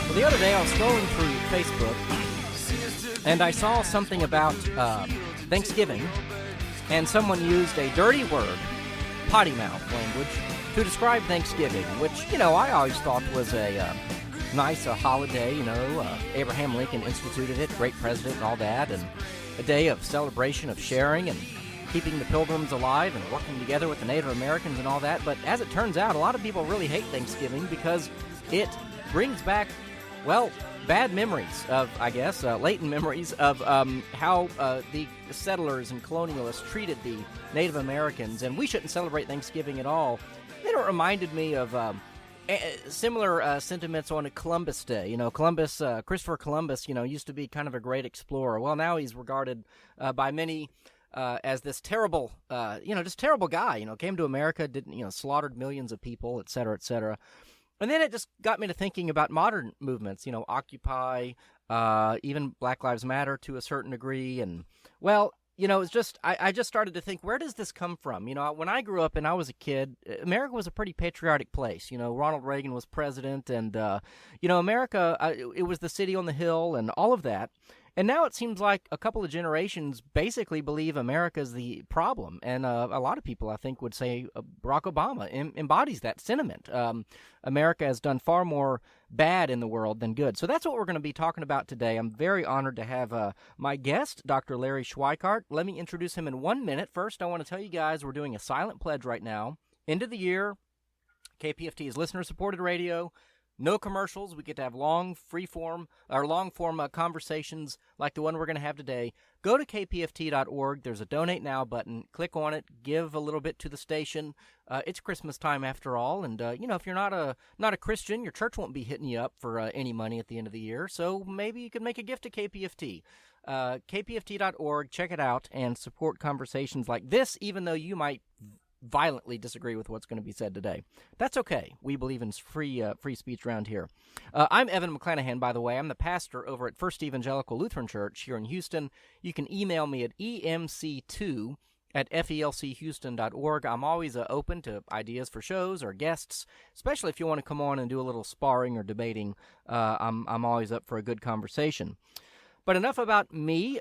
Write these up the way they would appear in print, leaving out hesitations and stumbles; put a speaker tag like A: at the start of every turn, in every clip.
A: Well, the other day I was scrolling through Facebook, and I saw something about Thanksgiving, and someone used a dirty word, potty mouth language, to describe Thanksgiving, which, I always thought was a nice holiday. Abraham Lincoln instituted it, great president and all that, and a day of celebration, of sharing, and keeping the Pilgrims alive and working together with the Native Americans and all that. But as it turns out, a lot of people really hate Thanksgiving because it brings back, bad memories of, latent memories of how the settlers and colonialists treated the Native Americans. And we shouldn't celebrate Thanksgiving at all. Then it reminded me of similar sentiments on Columbus Day. Christopher Columbus, used to be kind of a great explorer. Well, now he's regarded by many as this terrible, terrible guy, came to America, slaughtered millions of people, et cetera, et cetera. And then it just got me to thinking about modern movements, Occupy, even Black Lives Matter to a certain degree. And, it's just, I just started to think, where does this come from? When I grew up and I was a kid, America was a pretty patriotic place. Ronald Reagan was president, and, America, it was the city on the hill and all of that. And now it seems like a couple of generations basically believe America's the problem. And a lot of people, I think, would say Barack Obama embodies that sentiment. America has done far more bad in the world than good. So that's what we're going to be talking about today. I'm very honored to have my guest, Dr. Larry Schweikart. Let me introduce him in 1 minute. First, I want to tell you guys we're doing a silent pledge right now. End of the year, KPFT is listener-supported radio. No commercials. We get to have long form conversations like the one we're going to have today. Go to kpft.org. There's a Donate Now button. Click on it. Give a little bit to the station. It's Christmas time after all, and if you're not a Christian, your church won't be hitting you up for any money at the end of the year. So maybe you could make a gift to KPFT. kpft.org. Check it out and support conversations like this, even though you might violently disagree with what's going to be said today. That's okay. We believe in free speech around here. I'm Evan McClanahan, by the way. I'm the pastor over at First Evangelical Lutheran Church here in Houston. You can email me at emc2@felchouston.org. I'm always open to ideas for shows or guests, especially if you want to come on and do a little sparring or debating. I'm always up for a good conversation. But enough about me.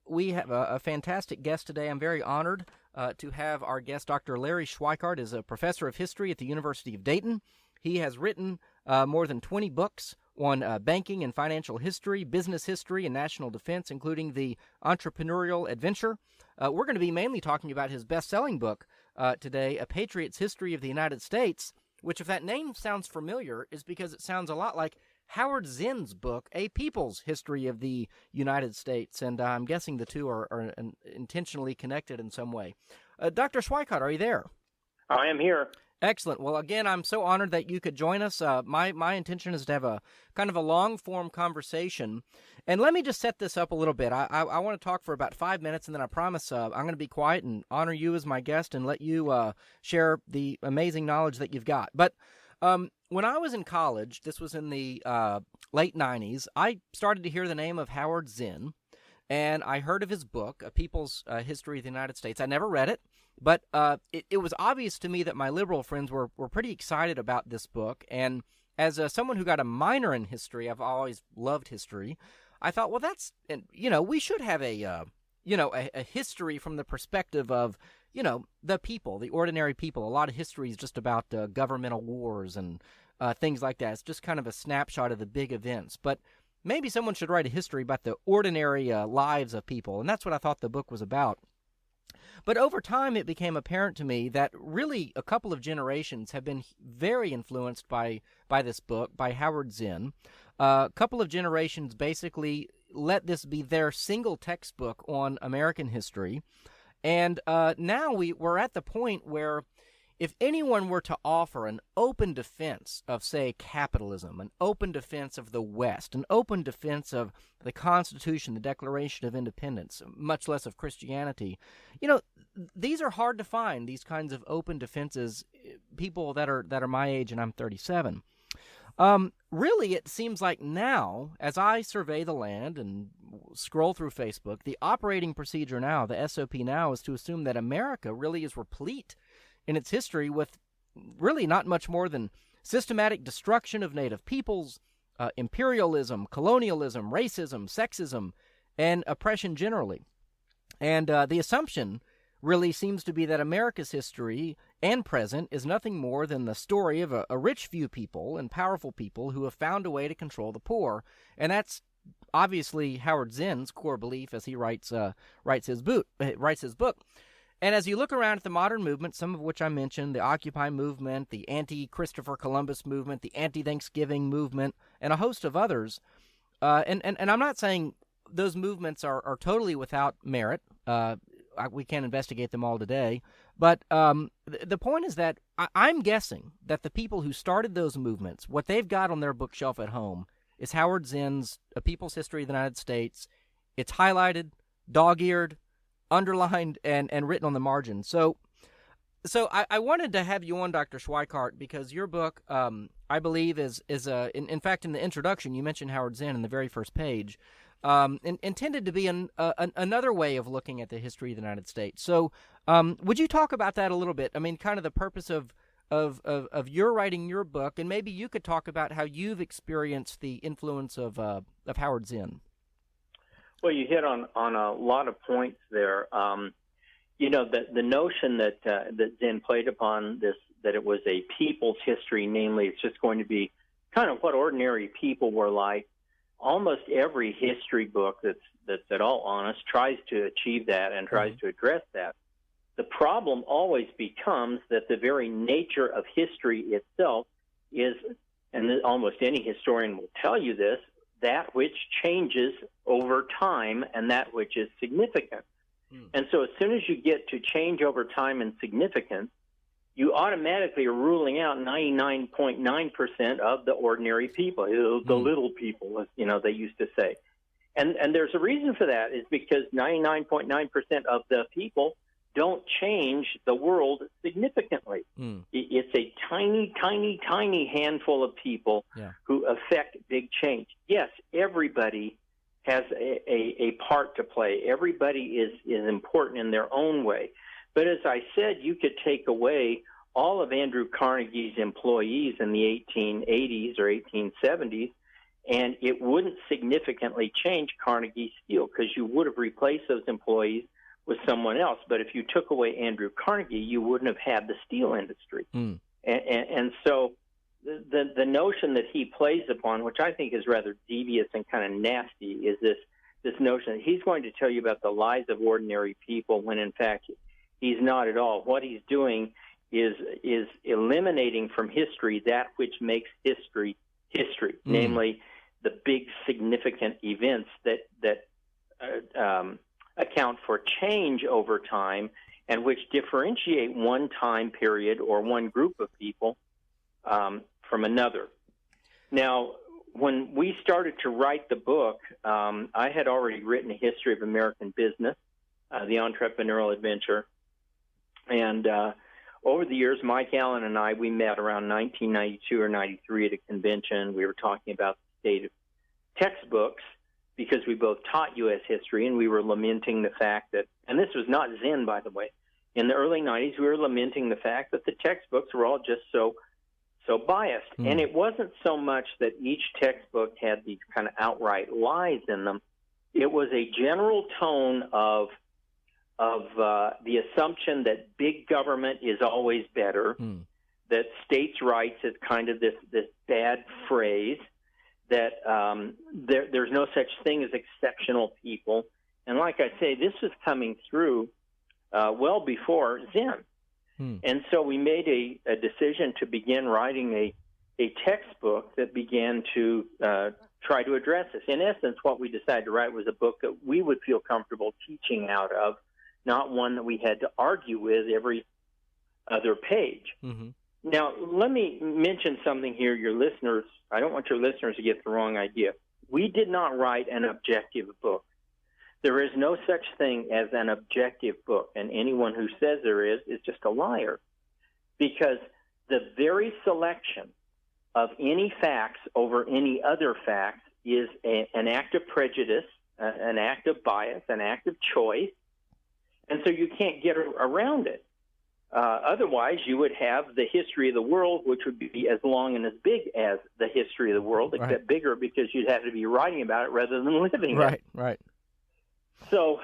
A: We have a fantastic guest today. I'm very honored to have our guest. Dr. Larry Schweikart is a professor of history at the University of Dayton. He has written more than 20 books on banking and financial history, business history, and national defense, including The Entrepreneurial Adventure. We're going to be mainly talking about his best-selling book today, A Patriot's History of the United States, which, if that name sounds familiar, is because it sounds a lot like Howard Zinn's book, A People's History of the United States, and I'm guessing the two are intentionally connected in some way. Dr. Schweikart, are you there?
B: I am here.
A: Excellent. Well, again, I'm so honored that you could join us. My intention is to have a kind of a long-form conversation, and let me just set this up a little bit. I want to talk for about 5 minutes, and then I promise I'm going to be quiet and honor you as my guest and let you share the amazing knowledge that you've got. But when I was in college, this was in the late 90s, I started to hear the name of Howard Zinn, and I heard of his book, A People's History of the United States. I never read it, but it was obvious to me that my liberal friends were pretty excited about this book, and as someone who got a minor in history, I've always loved history, I thought, well, we should have a history from the perspective of, the people, the ordinary people. A lot of history is just about governmental wars and things like that. It's just kind of a snapshot of the big events. But maybe someone should write a history about the ordinary lives of people, and that's what I thought the book was about. But over time, it became apparent to me that really a couple of generations have been very influenced by this book, by Howard Zinn. A couple of generations basically let this be their single textbook on American history. And now we're at the point where if anyone were to offer an open defense of, say, capitalism, an open defense of the West, an open defense of the Constitution, the Declaration of Independence, much less of Christianity, these are hard to find, these kinds of open defenses, people that are my age, and I'm 37. Really, it seems like now, as I survey the land and scroll through Facebook, the operating procedure now, the SOP now, is to assume that America really is replete in its history with really not much more than systematic destruction of native peoples, imperialism, colonialism, racism, sexism, and oppression generally. And the assumption really seems to be that America's history and present is nothing more than the story of a rich few people and powerful people who have found a way to control the poor. And that's obviously Howard Zinn's core belief as he writes his book. And as you look around at the modern movement, some of which I mentioned, the Occupy movement, the anti-Christopher Columbus movement, the anti-Thanksgiving movement, and a host of others, and I'm not saying those movements are totally without merit. We can't investigate them all today. But the point is that I'm guessing that the people who started those movements, what they've got on their bookshelf at home is Howard Zinn's A People's History of the United States. It's highlighted, dog-eared, underlined, and written on the margin. So I wanted to have you on, Dr. Schweikart, because your book, I believe, is in fact, in the introduction, you mentioned Howard Zinn in the very first page, intended to be another way of looking at the history of the United States. So would you talk about that a little bit? I mean, kind of the purpose of your writing your book, and maybe you could talk about how you've experienced the influence of Howard Zinn.
B: Well, you hit on a lot of points there. The notion that Zinn played upon this, that it was a people's history, namely it's just going to be kind of what ordinary people were like. Almost every history book that's at all honest tries to achieve that and tries to address that. The problem always becomes that the very nature of history itself is, and almost any historian will tell you this, that which changes over time and that which is significant. And so as soon as you get to change over time and significance, you automatically are ruling out 99.9% of the ordinary people, the little people, as they used to say. And there's a reason for that, is because 99.9% of the people don't change the world significantly. It's a tiny, tiny, tiny handful of people who affect big change. Yes, everybody has a part to play. Everybody is important in their own way. But as I said, you could take away all of Andrew Carnegie's employees in the 1880s or 1870s, and it wouldn't significantly change Carnegie Steel, because you would have replaced those employees with someone else. But if you took away Andrew Carnegie, you wouldn't have had the steel industry. And so the notion that he plays upon, which I think is rather devious and kind of nasty, is this notion that he's going to tell you about the lives of ordinary people, when in fact he's not at all. What he's doing is eliminating from history that which makes history, namely the big significant events that account for change over time and which differentiate one time period or one group of people from another. Now, when we started to write the book, I had already written a history of American business, the entrepreneurial adventure, and over the years, Mike Allen and I, we met around 1992 or 93 at a convention. We were talking about the state of textbooks, because we both taught U.S. history, and we were lamenting the fact that, and this was not Zinn, by the way, in the early 90s, we were lamenting the fact that the textbooks were all just so biased. And it wasn't so much that each textbook had these kind of outright lies in them. It was a general tone of the assumption that big government is always better, that states' rights is kind of this bad phrase, that there's no such thing as exceptional people. And like I say, this was coming through well before Zinn. And so we made a decision to begin writing a textbook that began to try to address this. In essence, what we decided to write was a book that we would feel comfortable teaching out of, not one that we had to argue with every other page.
A: Mm-hmm.
B: Now, let me mention something here, your listeners. I don't want your listeners to get the wrong idea. We did not write an objective book. There is no such thing as an objective book, and anyone who says there is just a liar, because the very selection of any facts over any other facts is an act of prejudice, an act of bias, an act of choice, and so you can't get around it. Otherwise, you would have the history of the world, which would be as long and as big as the history of the world, except bigger because you'd have to be writing about it rather than living it.
A: Right.
B: So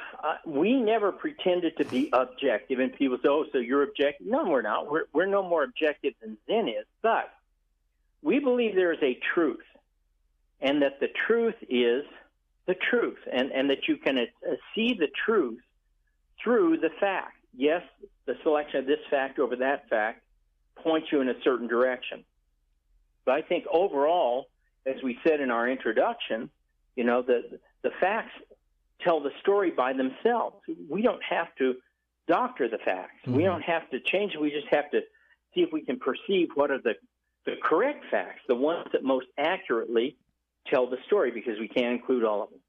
B: we never pretended to be objective, and people say, "Oh, so you're objective?" No, we're not. We're no more objective than Zinn is, but we believe there is a truth, and that the truth is the truth, and that you can see the truth through the fact. Yes, the selection of this fact over that fact points you in a certain direction. But I think overall, as we said in our introduction, the facts tell the story by themselves. We don't have to doctor the facts. Mm-hmm. We don't have to change it. We just have to see if we can perceive what are the correct facts, the ones that most accurately tell the story, because we can't include all of them.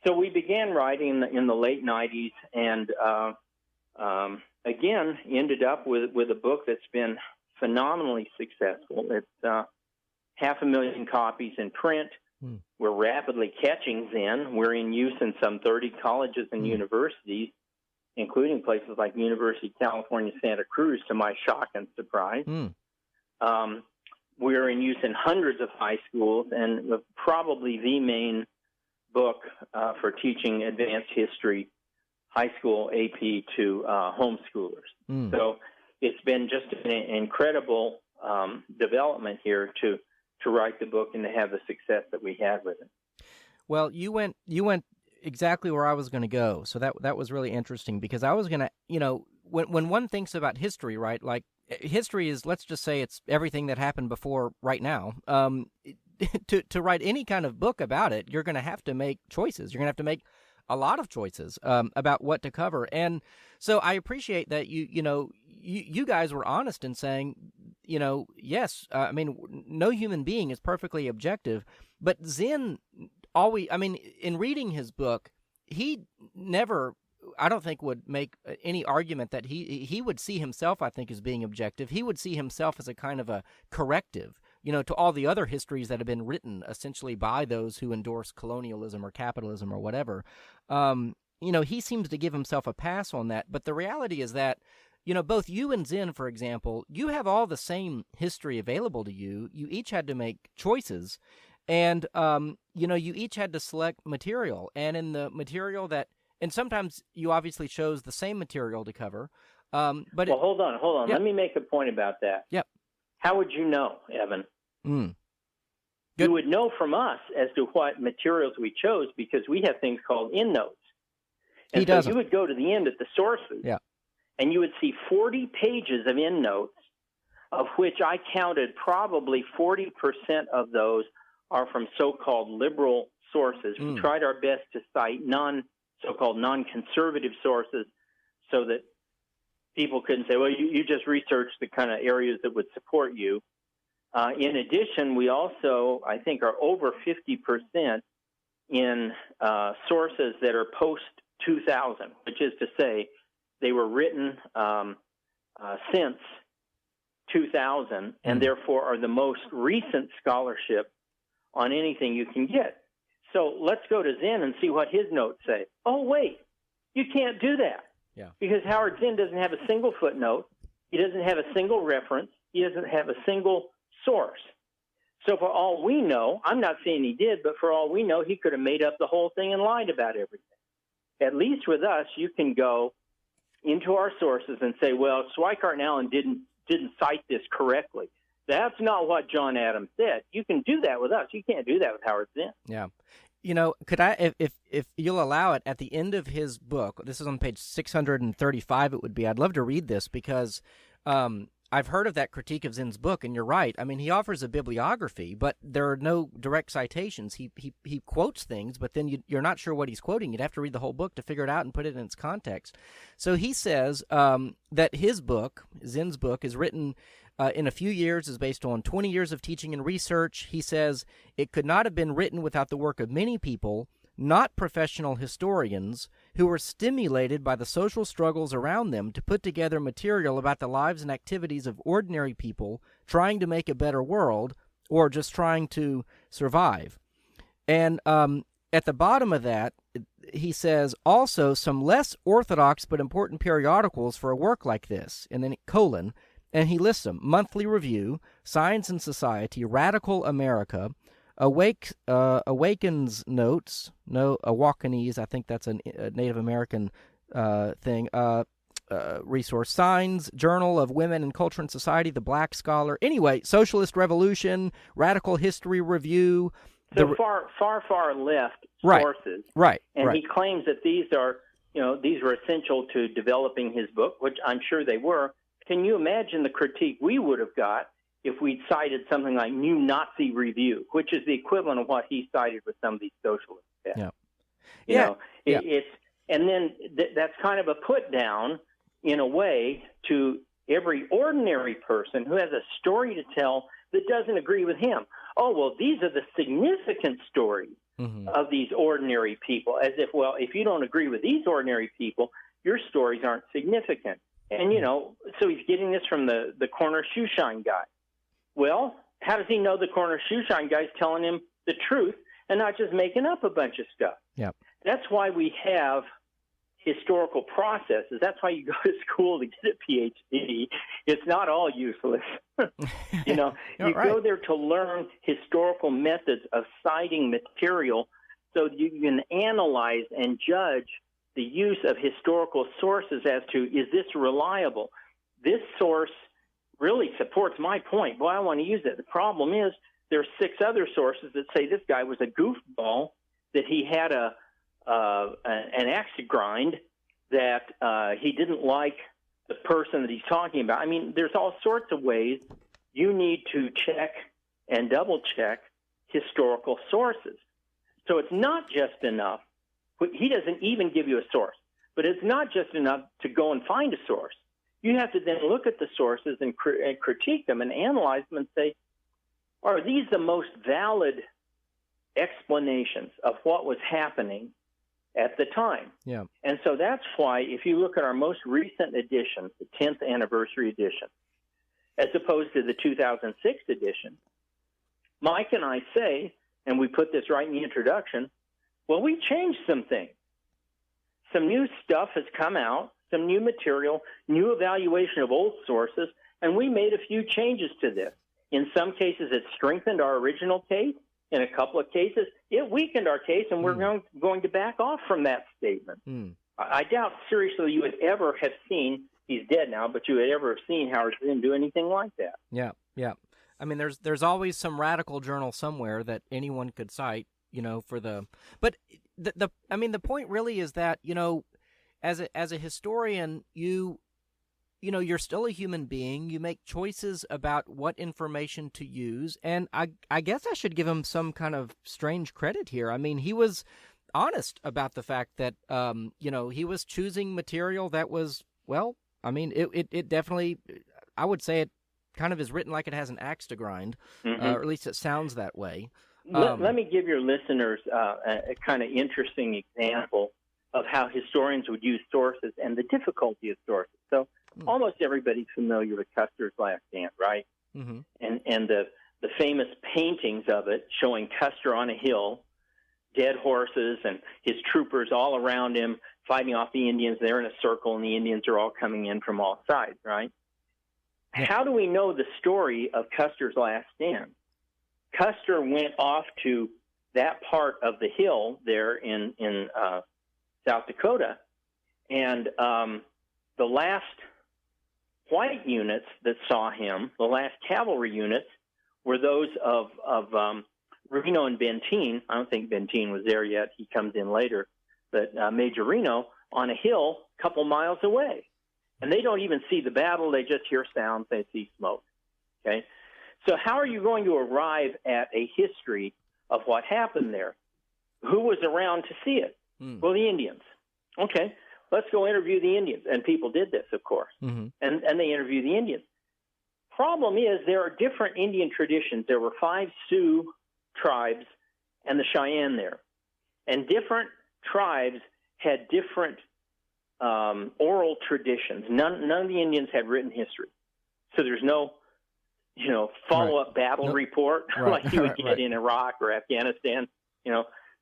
B: So we began writing in the late 90s, and again, ended up with a book that's been phenomenally successful. It's 500,000 copies in print. We're rapidly catching Zinn. We're in use in some 30 colleges and universities, including places like University of California, Santa Cruz, to my shock and surprise. We're in use in hundreds of high schools, and probably the main book for teaching advanced history, high school AP to homeschoolers. So it's been just an incredible development here to write the book and to have the success that we had with it.
A: Well, you went exactly where I was going to go. So that was really interesting, because I was going to, when one thinks about history, right? Like history is, let's just say it's everything that happened before right now. To write any kind of book about it, you're going to have to make choices. You're going to have to make a lot of choices about what to cover. And so I appreciate that you guys were honest in saying, yes, no human being is perfectly objective, but Zinn always, in reading his book, he never, I don't think, would make any argument that he would see himself, I think, as being objective. He would see himself as a kind of a corrective, to all the other histories that have been written essentially by those who endorse colonialism or capitalism or whatever. He seems to give himself a pass on that. But the reality is that, both you and Zinn, for example, you have all the same history available to you. You each had to make choices, and, you each had to select material. And in the material and sometimes you obviously chose the same material to cover. But
B: hold on.
A: Yeah.
B: Let me make a point about that.
A: Yep.
B: How would you know, Evan?
A: Good.
B: You would know from us as to what materials we chose, because we have things called endnotes. And so you would go to the end at the sources, and you would see 40 pages of endnotes, of which I counted probably 40% of those are from so-called liberal sources. We tried our best to cite so-called non-conservative sources, so that people couldn't say, well, you just researched the kind of areas that would support you. In addition, we also, I think, are over 50% in sources that are post-2000, which is to say they were written since 2000, and therefore are the most recent scholarship on anything you can get. So let's go to Zinn and see what his notes say. Oh, wait, you can't do that.
A: Yeah.
B: Because Howard Zinn doesn't have a single footnote. He doesn't have a single reference. He doesn't have a single source. So for all we know, I'm not saying he did, but for all we know, he could have made up the whole thing and lied about everything. At least with us, you can go into our sources and say, well, Schweikart and Allen didn't cite this correctly. That's not what John Adams said. You can do that with us. You can't do that with Howard Zinn.
A: Yeah. Could I, if you'll allow it, at the end of his book, this is on page 635, it would be, I'd love to read this, because I've heard of that critique of Zinn's book, and you're right. I mean, he offers a bibliography, but there are no direct citations. He quotes things, but then you're not sure what he's quoting. You'd have to read the whole book to figure it out and put it in its context. So he says that his book, Zinn's book, is written in a few years, is based on 20 years of teaching and research. He says it could not have been written without the work of many people, not professional historians, who were stimulated by the social struggles around them to put together material about the lives and activities of ordinary people trying to make a better world or just trying to survive. And at the bottom of that, he says, also some less orthodox but important periodicals for a work like this, and then colon, and he lists them: Monthly Review, Science and Society, Radical America, Awakens Notes, Awakenese, I think that's a Native American thing, resource, Signs, Journal of Women and Culture and Society, The Black Scholar. Anyway, Socialist Revolution, Radical History Review.
B: So far left sources.
A: Right.
B: And he claims that these were essential to developing his book, which I'm sure they were. Can you imagine the critique we would have got if we'd cited something like New Nazi Review, which is the equivalent of what he cited with some of these socialist texts? And then that's kind of a put down in a way to every ordinary person who has a story to tell that doesn't agree with him. Oh, well, these are the significant stories of these ordinary people, as if, well, if you don't agree with these ordinary people, your stories aren't significant. And, so he's getting this from the corner shoe shine guy. Well, how does he know the corner shoe shine guy's telling him the truth and not just making up a bunch of stuff?
A: Yep.
B: That's why we have historical processes. That's why you go to school to get a PhD. It's not all useless. You go there to learn historical methods of citing material so you can analyze and judge the use of historical sources as to, is this reliable? This source really supports my point. Boy, I want to use it. The problem is there are 6 other sources that say this guy was a goofball, that he had an axe to grind, that he didn't like the person that he's talking about. I mean, there's all sorts of ways you need to check and double-check historical sources. So it's not just enough. He doesn't even give you a source. But it's not just enough to go and find a source. You have to then look at the sources and critique them and analyze them and say, are these the most valid explanations of what was happening at the time?
A: Yeah.
B: And so that's why if you look at our most recent edition, the 10th anniversary edition, as opposed to the 2006 edition, Mike and I say, and we put this right in the introduction, well, we changed some things. Some new stuff has come out, some new material, new evaluation of old sources, and we made a few changes to this. In some cases, it strengthened our original case. In a couple of cases, it weakened our case, and we're going to back off from that statement. I doubt seriously you would ever have seen, he's dead now, but you would ever have seen Howard Zinn do anything like that.
A: Yeah. I mean, there's always some radical journal somewhere that anyone could cite, but the point really is that, as a historian, you're still a human being. You make choices about what information to use, and I guess I should give him some kind of strange credit here. I mean, he was honest about the fact that he was choosing material that was, well, I mean, it definitely, I would say it kind of is written like it has an axe to grind, or at least it sounds that way.
B: Let me give your listeners a kind of interesting example of how historians would use sources and the difficulty of sources. So almost everybody's familiar with Custer's Last Stand, right? And the famous paintings of it showing Custer on a hill, dead horses, and his troopers all around him fighting off the Indians. They're in a circle, and the Indians are all coming in from all sides, right? How do we know the story of Custer's Last Stand? Custer went off to that part of the hill there in South Dakota, and the last white units that saw him, the last cavalry units, were those of Reno and Benteen. I don't think Benteen was there yet. He comes in later. But Major Reno on a hill a couple miles away. And they don't even see the battle. They just hear sounds. They see smoke. Okay? So how are you going to arrive at a history of what happened there? Who was around to see it? Well, the Indians. Okay, let's go interview the Indians. And people did this, of course. And they interviewed the Indians. Problem is, there are different Indian traditions. There were 5 Sioux tribes and the Cheyenne there. And different tribes had different oral traditions. None of the Indians had written history. So there's no, follow-up battle report like you would get in Iraq or Afghanistan,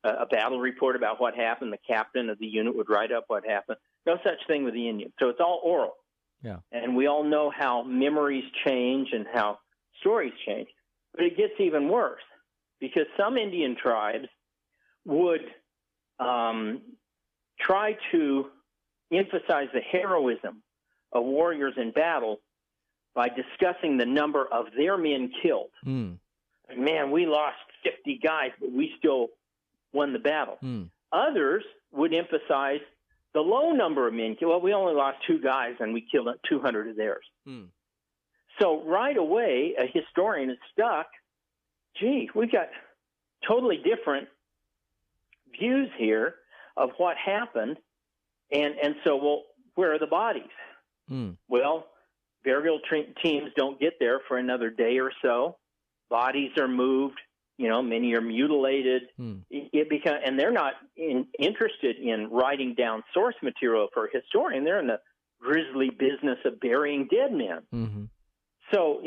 B: a battle report about what happened. The captain of the unit would write up what happened. No such thing with the Indians. So it's all oral.
A: Yeah.
B: And we all know how memories change and how stories change. But it gets even worse because some Indian tribes would try to emphasize the heroism of warriors in battle by discussing the number of their men killed. Man, we lost 50 guys, but we still won the battle. Others would emphasize the low number of men killed. Well, we only lost 2 guys, and we killed 200 of theirs. So right away, a historian is stuck. Gee, we've got totally different views here of what happened. And so, well, where are the bodies? Well, burial teams don't get there for another day or so. Bodies are moved. Many are mutilated. And they're not interested in writing down source material for a historian. They're in the grisly business of burying dead men. So,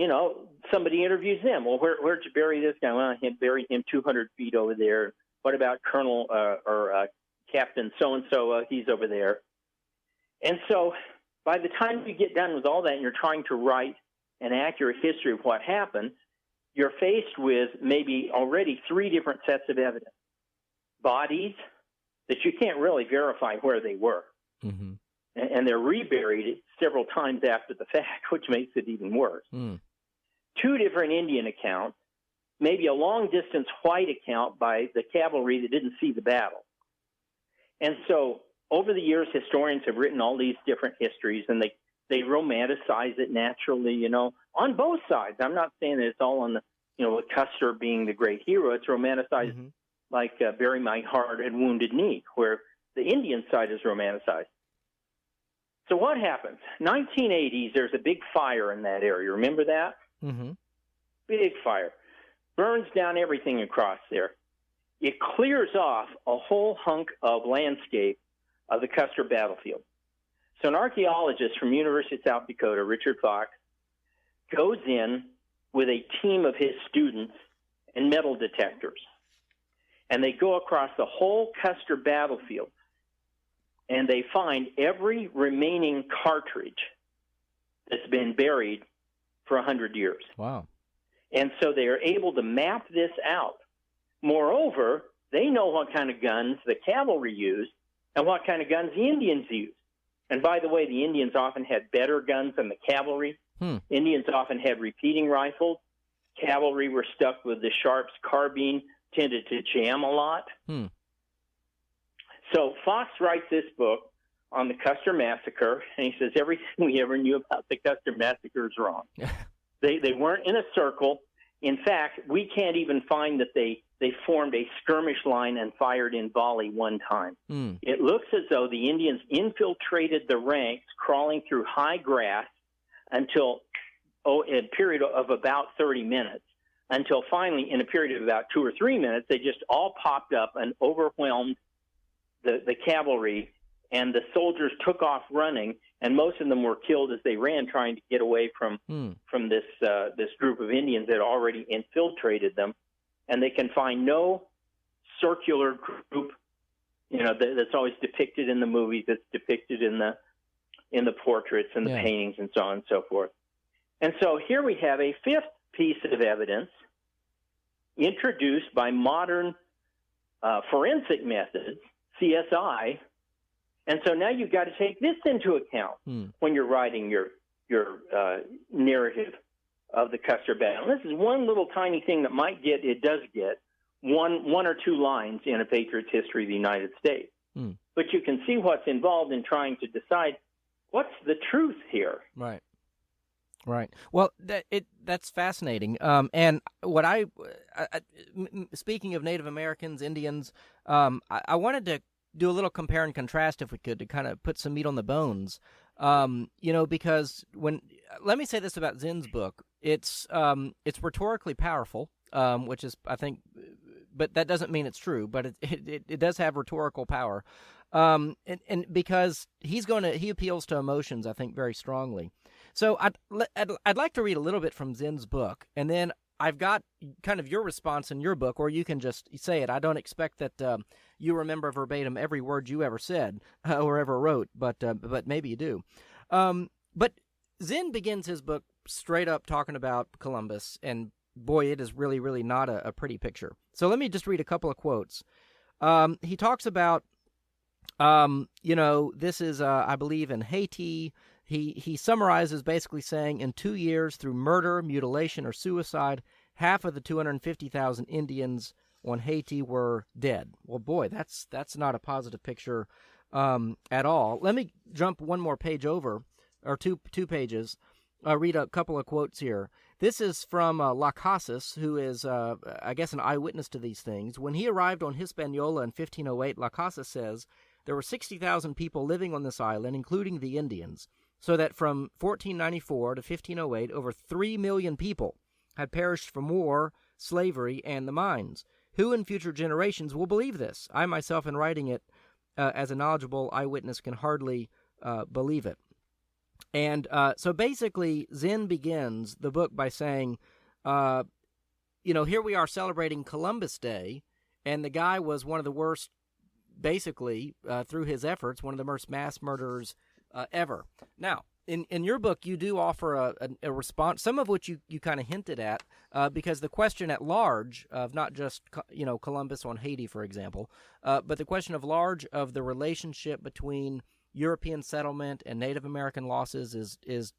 B: somebody interviews them. Well, where'd you bury this guy? Well, I buried him 200 feet over there. What about Colonel or Captain so-and-so? He's over there. And so by the time you get done with all that and you're trying to write an accurate history of what happened, you're faced with maybe already 3 different sets of evidence. Bodies that you can't really verify where they were. And they're reburied several times after the fact, which makes it even worse. 2 different Indian accounts, maybe a long-distance white account by the cavalry that didn't see the battle. And so over the years, historians have written all these different histories, and they romanticize it naturally, on both sides. I'm not saying that it's all on the, with Custer being the great hero. It's romanticized like Bury My Heart and Wounded Knee, where the Indian side is romanticized. So what happens? 1980s, there's a big fire in that area. Remember that? Big fire. Burns down everything across there. It clears off a whole hunk of landscape of the Custer battlefield. So an archaeologist from University of South Dakota, Richard Fox, goes in with a team of his students and metal detectors. And they go across the whole Custer battlefield. And they find every remaining cartridge that's been buried for 100 years.
A: Wow.
B: And so they are able to map this out. Moreover, they know what kind of guns the cavalry used and what kind of guns the Indians used. And by the way, the Indians often had better guns than the cavalry. Indians often had repeating rifles. Cavalry were stuck with the Sharps carbine, tended to jam a lot. So Fox writes this book on the Custer Massacre, and he says everything we ever knew about the Custer Massacre is wrong. They weren't in a circle. In fact, we can't even find that they formed a skirmish line and fired in volley one time. It looks as though the Indians infiltrated the ranks, crawling through high grass until a period of about 30 minutes, until finally, in a period of about 2 or 3 minutes, they just all popped up and overwhelmed the cavalry, and the soldiers took off running, and most of them were killed as they ran, trying to get away from this group of Indians that already infiltrated them. And they can find no circular group, that's always depicted in the movies, that's depicted in the portraits and the paintings and so on and so forth. And so here we have a 5th piece of evidence introduced by modern forensic methods, CSI. And so now you've got to take this into account when you're writing your narrative of the Custer battle. This is one little tiny thing that it does get one or 2 lines in a Patriot's history of the United States. But you can see what's involved in trying to decide, what's the truth here?
A: Right. Right. Well, that's fascinating. And what speaking of Native Americans, Indians, I wanted to do a little compare and contrast, if we could, to kind of put some meat on the bones. Because let me say this about Zinn's book, it's rhetorically powerful, which is, I think, but that doesn't mean it's true. But it does have rhetorical power, and because he appeals to emotions, I think, very strongly. So I'd like to read a little bit from Zinn's book, and then I've got kind of your response in your book, or you can just say it. I don't expect that you remember verbatim every word you ever said or ever wrote, but maybe you do. But Zinn begins his book straight up talking about Columbus, and boy, it is really, really not a pretty picture. So let me just read a couple of quotes. He talks about, this is, I believe, in Haiti. He summarizes basically saying, in 2 years, through murder, mutilation, or suicide, half of the 250,000 Indians on Haiti were dead. Well, boy, that's not a positive picture at all. Let me jump one more page over, or two pages. I'll read a couple of quotes here. This is from Las, who is, I guess, an eyewitness to these things. When he arrived on Hispaniola in 1508, Las says, there were 60,000 people living on this island, including the Indians, so that from 1494 to 1508, over 3 million people had perished from war, slavery, and the mines. Who in future generations will believe this? I myself, in writing it as a knowledgeable eyewitness, can hardly believe it. And so basically, Zinn begins the book by saying, here we are celebrating Columbus Day, and the guy was one of the worst, basically, through his efforts, one of the worst mass murderers ever. Now, in your book, you do offer a response, some of which you kind of hinted at, because the question at large of not just Columbus on Haiti, for example, but the question of large of the relationship between European settlement and Native American losses is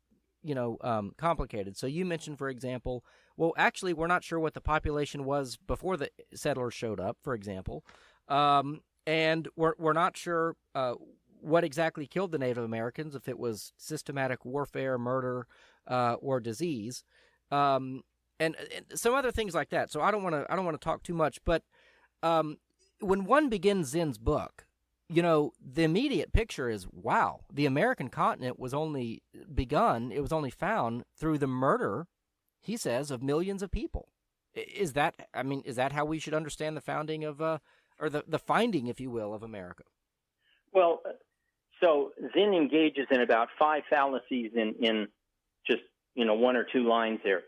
A: complicated. So you mentioned, for example, well, actually, we're not sure what the population was before the settlers showed up, for example, and we're not sure what exactly killed the Native Americans, if it was systematic warfare, murder, or disease, and some other things like that. So I don't want to talk too much, but when one begins Zinn's book, the immediate picture is, wow, the American continent was only begun, it was only found through the murder, he says, of millions of people. Is that how we should understand the founding of, or the finding, if you will, of America?
B: Well, so Zinn engages in about 5 fallacies in just, 1 or 2 lines there.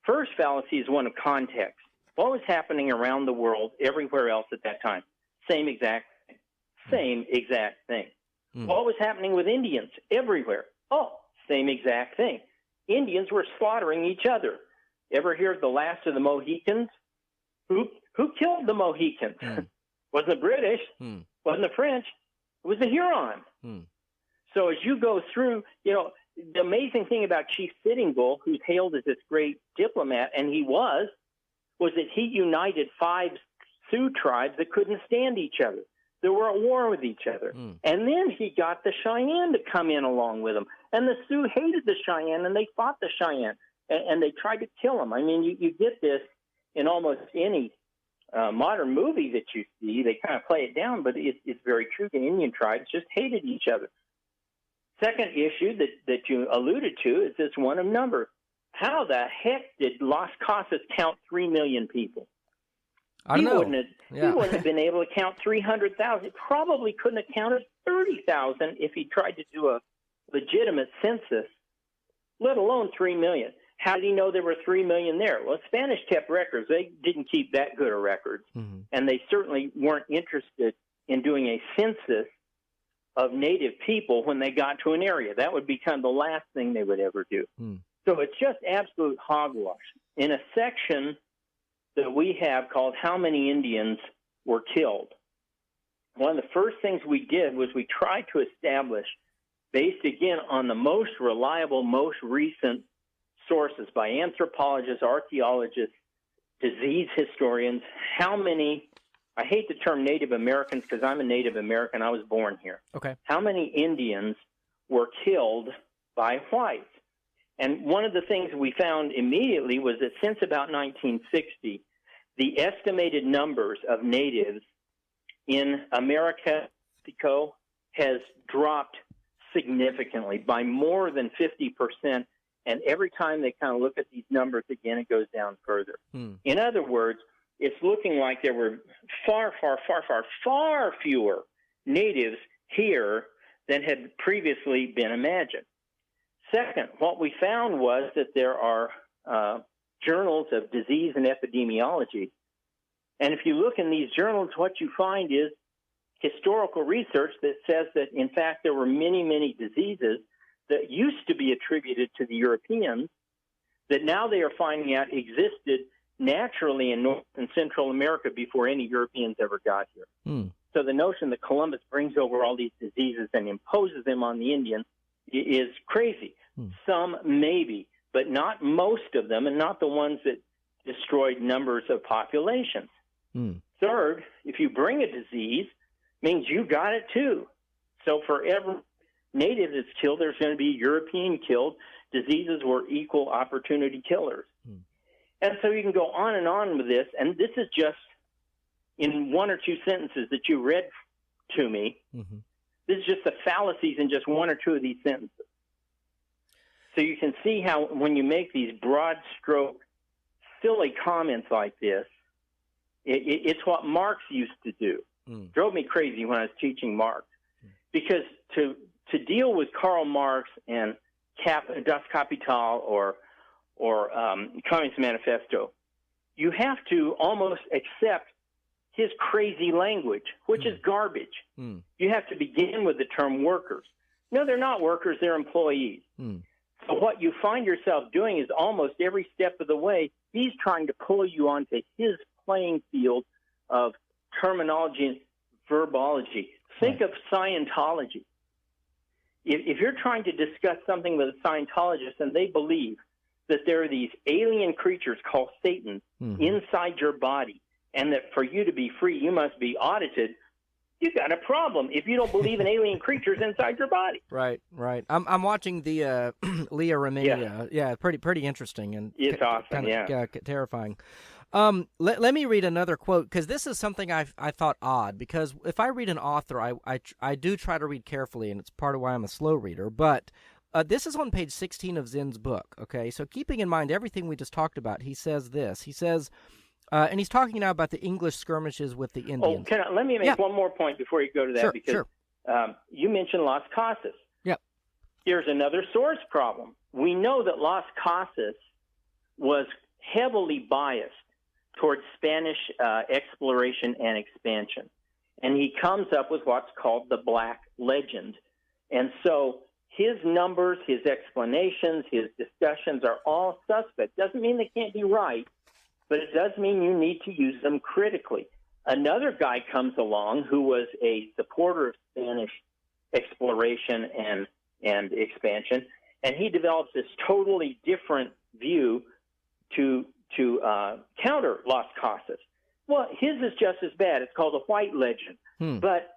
B: First fallacy is one of context. What was happening around the world, everywhere else at that time? Same exact thing. What was happening with Indians everywhere? Oh, same exact thing. Indians were slaughtering each other. Ever hear of the last of the Mohicans? Who killed the Mohicans? Wasn't the British, wasn't the French, it was the Huron. So as you go through, the amazing thing about Chief Sitting Bull, who's hailed as this great diplomat, and he was that he united 5 Sioux tribes that couldn't stand each other. They were at war with each other. And then he got the Cheyenne to come in along with him. And the Sioux hated the Cheyenne, and they fought the Cheyenne, and they tried to kill them. I mean, you get this in almost any modern movie that you see. They kind of play it down, but it's very true. The Indian tribes just hated each other. Second issue that you alluded to is this one of number. How the heck did Las Casas count 3 million people?
A: I don't know.
B: He wouldn't have been able to count 300,000. He probably couldn't have counted 30,000 if he tried to do a legitimate census, let alone 3 million. How did he know there were 3 million there? Well, Spanish kept records. They didn't keep that good of records, and they certainly weren't interested in doing a census of native people when they got to an area. That would be kind of the last thing they would ever do. So it's just absolute hogwash. In a section that we have called How Many Indians Were Killed, one of the first things we did was we tried to establish, based again on the most reliable, most recent sources by anthropologists, archaeologists, disease historians, how many, I hate the term Native Americans because I'm a Native American, I was born here.
A: Okay.
B: How many Indians were killed by whites. And one of the things we found immediately was that since about 1960, the estimated numbers of natives in America, Mexico, has dropped significantly by more than 50%. And every time they kind of look at these numbers again, it goes down further. In other words, it's looking like there were far fewer natives here than had previously been imagined. Second, what we found was that there are journals of disease and epidemiology. And if you look in these journals, what you find is historical research that says that, in fact, there were many, many diseases that used to be attributed to the Europeans that now they are finding out existed naturally in North and Central America before any Europeans ever got here. So the notion that Columbus brings over all these diseases and imposes them on the Indians is crazy. Some maybe, but not most of them, and not the ones that destroyed numbers of populations. Third, if you bring a disease, means you got it too. So for every native that's killed, there's going to be European killed. Diseases were equal opportunity killers. And so you can go on with this, and this is just in one or two sentences that you read to me. This is just the fallacies in just one or two of these sentences. So you can see how when you make these broad stroke, silly comments like this, it's what Marx used to do. Drove me crazy when I was teaching Marx. Because to deal with Karl Marx and Das Kapital or Communist Manifesto, you have to almost accept his crazy language, which is garbage. You have to begin with the term workers. No, they're not workers, they're employees. So what you find yourself doing is almost every step of the way, he's trying to pull you onto his playing field of terminology and verbology. Think of Scientology. If you're trying to discuss something with a Scientologist and they believe that there are these alien creatures called Satan inside your body, and that for you to be free, you must be audited, you got a problem if you don't believe in alien creatures inside your body.
A: Right. I'm watching the Leah Remini. Yeah, pretty interesting and
B: it's awesome.
A: Terrifying. Let me read another quote, because this is something I thought odd, because if I read an author, I do try to read carefully, and it's part of why I'm a slow reader. But this is on page 16 of Zinn's book. Okay, so keeping in mind everything we just talked about, he says this. He says. And he's talking now about the English skirmishes with the Indians.
B: Let me make one more point before you go to that, because you mentioned Las Casas.
A: Yep.
B: Here's another source problem. We know that Las Casas was heavily biased towards Spanish exploration and expansion. And he comes up with what's called the Black Legend. And so his numbers, his explanations, his discussions are all suspect. Doesn't mean they can't be right, but it does mean you need to use them critically. Another guy comes along who was a supporter of Spanish exploration and expansion, and he develops this totally different view to counter Las Casas. Well, his is just as bad. It's called a white legend. But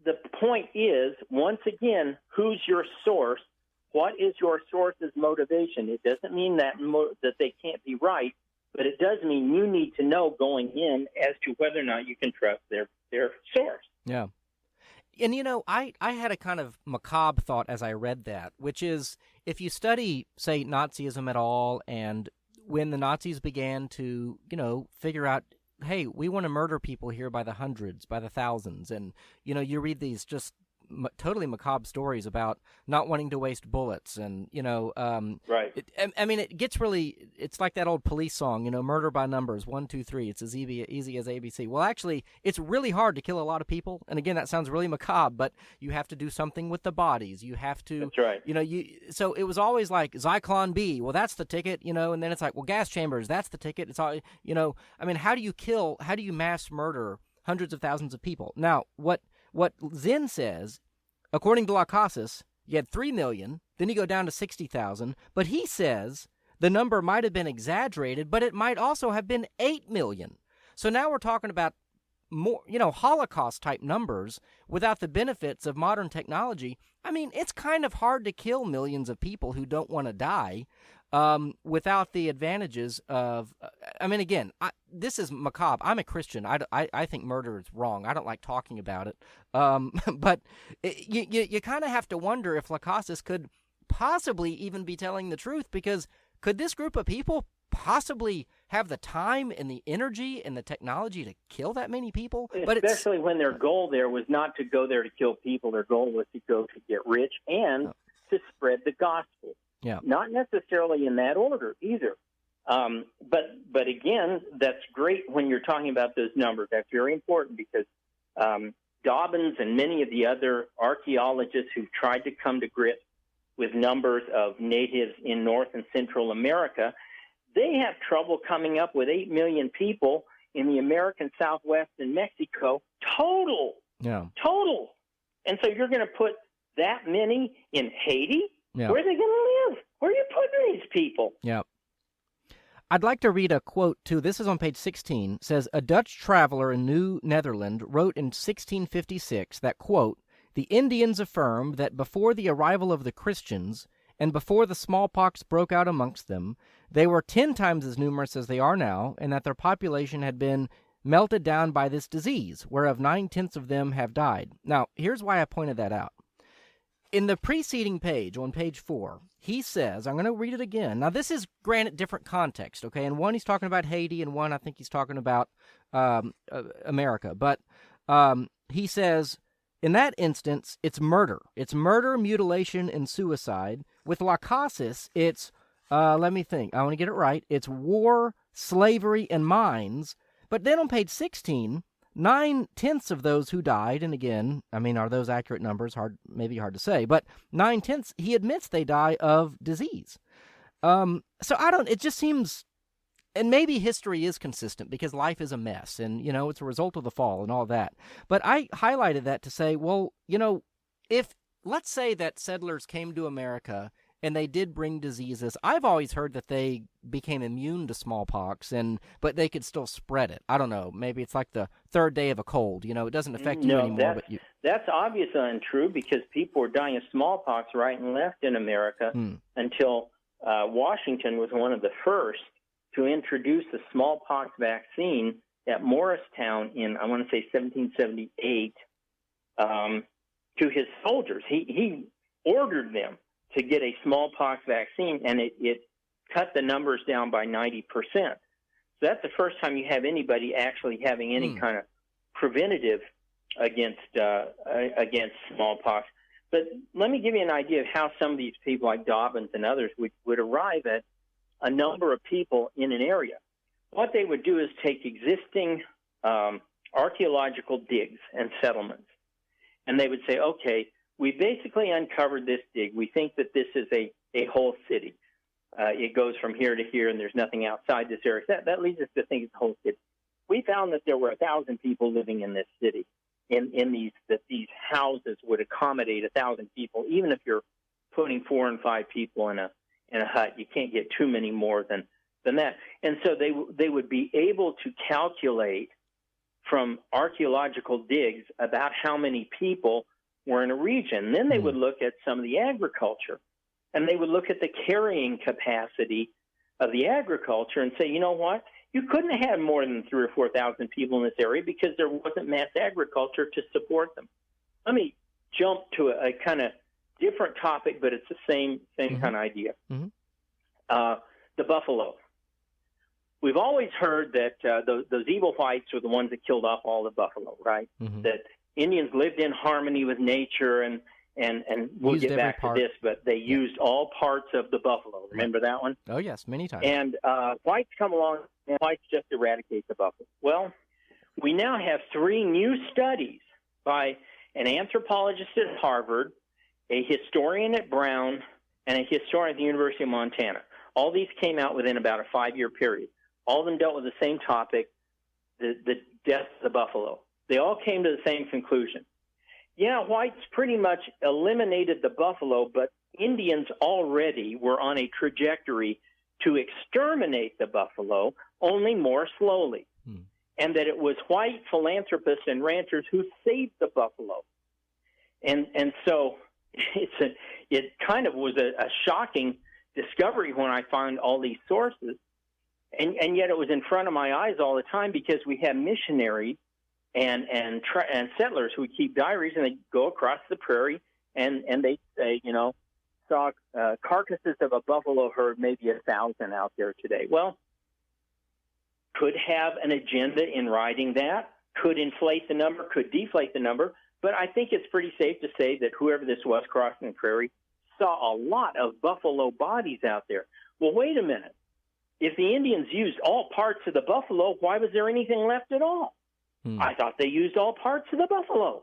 B: the point is, once again, who's your source? What is your source's motivation? It doesn't mean that they can't be right, but it does mean you need to know going in as to whether or not you can trust their source.
A: Yeah. And, I had a kind of macabre thought as I read that, which is if you study, say, Nazism at all, and when the Nazis began to, figure out, hey, we want to murder people here by the hundreds, by the thousands, and, you read these just totally macabre stories about not wanting to waste bullets, and
B: right.
A: It gets really. It's like that old police song, murder by numbers, 1, 2, 3. It's as easy as ABC. Well, actually, it's really hard to kill a lot of people, and again, that sounds really macabre, but you have to do something with the bodies. You have to.
B: That's right.
A: So it was always like Zyklon B. Well, that's the ticket, and then it's like, well, gas chambers. That's the ticket. It's all, how do you mass murder hundreds of thousands of people? Now, what Zinn says, according to Las Casas, you had 3 million, then you go down to 60,000, but he says the number might have been exaggerated, but it might also have been 8 million. So now we're talking about more, Holocaust-type numbers without the benefits of modern technology, I mean, it's kind of hard to kill millions of people who don't want to die without the advantages of, again, this is macabre. I'm a Christian. I think murder is wrong. I don't like talking about it. But you kind of have to wonder if Lacassis could possibly even be telling the truth, because could this group of people possibly have the time and the energy and the technology to kill that many people?
B: Especially when their goal there was not to go there to kill people. Their goal was to go to get rich and to spread the gospel.
A: Yeah.
B: Not necessarily in that order either. But again, that's great when you're talking about those numbers. That's very important, because Dobbins and many of the other archaeologists who tried to come to grips with numbers of natives in North and Central America, they have trouble coming up with 8 million people in the American Southwest and Mexico total.
A: Yeah.
B: Total. And so you're going to put that many in Haiti?
A: Yeah.
B: Where are they going to live? Where are you putting these people?
A: Yeah. I'd like to read a quote, too. This is on page 16. It says, a Dutch traveler in New Netherland wrote in 1656 that, quote, the Indians affirmed that before the arrival of the Christians and before the smallpox broke out amongst them, they were 10 times as numerous as they are now, and that their population had been melted down by this disease, whereof 9/10 of them have died. Now, here's why I pointed that out. In the preceding page, on page 4, he says, I'm going to read it again. Now, this is, granted, different context, okay? In one, he's talking about Haiti, and one, I think he's talking about America. But he says, in that instance, it's murder. It's murder, mutilation, and suicide. With Lacassis, it's, let me think. I want to get it right. It's war, slavery, and mines. But then on page 16, 9/10 of those who died, and again, are those accurate numbers? Maybe hard to say, but 9/10, he admits they die of disease. So it just seems, and maybe history is consistent because life is a mess and, it's a result of the fall and all that. But I highlighted that to say, well, if, let's say that settlers came to America and they did bring diseases, I've always heard that they became immune to smallpox, but they could still spread it. I don't know. Maybe it's like the third day of a cold. It doesn't affect you anymore.
B: That's obviously untrue, because people were dying of smallpox right and left in America until Washington was one of the first to introduce the smallpox vaccine at Morristown in, I want to say, 1778 to his soldiers. He ordered them to get a smallpox vaccine, and it cut the numbers down by 90%. So that's the first time you have anybody actually having any kind of preventative against smallpox. But let me give you an idea of how some of these people like Dobbins and others would arrive at a number of people in an area. What they would do is take existing archaeological digs and settlements, and they would say, okay, we basically uncovered this dig. We think that this is a whole city. It goes from here to here, and there's nothing outside this area. That leads us to think it's a whole city. We found that there were 1,000 people living in this city, that these houses would accommodate 1,000 people. Even if you're putting 4 and 5 people in a hut, you can't get too many more than that. And so they would be able to calculate from archaeological digs about how many people were in a region. Then they would look at some of the agriculture, and they would look at the carrying capacity of the agriculture and say, you know what? You couldn't have had more than 3,000 or 4,000 people in this area because there wasn't mass agriculture to support them. Let me jump to a kind of different topic, but it's the same kind of idea. The buffalo. We've always heard that those evil whites were the ones that killed off all the buffalo, right? That Indians lived in harmony with nature, and we'll get back to this, but they used all parts of the buffalo. Remember that one?
A: Oh, yes, many times.
B: And whites come along, and whites just eradicate the buffalo. Well, we now have 3 new studies by an anthropologist at Harvard, a historian at Brown, and a historian at the University of Montana. All these came out within about a 5-year period. All of them dealt with the same topic, the death of the buffalo. They all came to the same conclusion. Yeah, whites pretty much eliminated the buffalo, but Indians already were on a trajectory to exterminate the buffalo, only more slowly. and that it was white philanthropists and ranchers who saved the buffalo. And so it kind of was a shocking discovery when I found all these sources, and yet it was in front of my eyes all the time, because we have missionaries and settlers who would keep diaries, and they go across the prairie and they say, saw carcasses of a buffalo herd, maybe 1,000 out there today. Well, could have an agenda in writing that, could inflate the number, could deflate the number, but I think it's pretty safe to say that whoever this was crossing the prairie saw a lot of buffalo bodies out there. Well, wait a minute. If the Indians used all parts of the buffalo, why was there anything left at all? I thought they used all parts of the buffalo.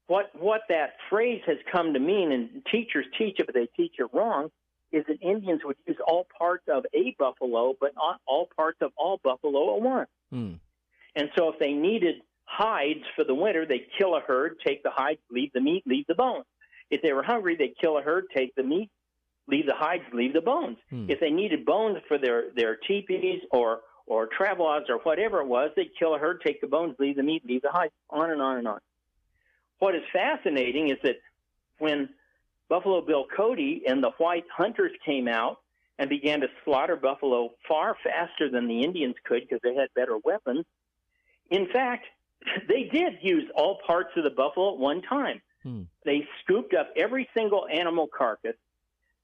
B: What that phrase has come to mean, and teachers teach it, but they teach it wrong, is that Indians would use all parts of a buffalo, but not all parts of all buffalo at once. And so if they needed hides for the winter, they'd kill a herd, take the hides, leave the meat, leave the bones. If they were hungry, they'd kill a herd, take the meat, leave the hides, leave the bones. If they needed bones for their teepees or travel odds or whatever it was, they'd kill a herd, take the bones, leave the meat, leave the hides, on and on and on. What is fascinating is that when Buffalo Bill Cody and the white hunters came out and began to slaughter buffalo far faster than the Indians could because they had better weapons, in fact, they did use all parts of the buffalo at one time. They scooped up every single animal carcass,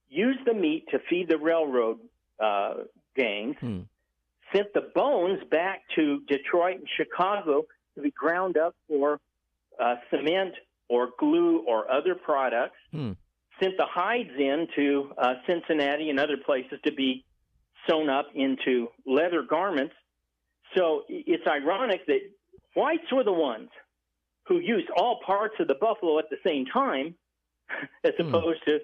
B: used the meat to feed the railroad gangs, sent the bones back to Detroit and Chicago to be ground up for cement or glue or other products, sent the hides in to Cincinnati and other places to be sewn up into leather garments. So it's ironic that whites were the ones who used all parts of the buffalo at the same time, as opposed to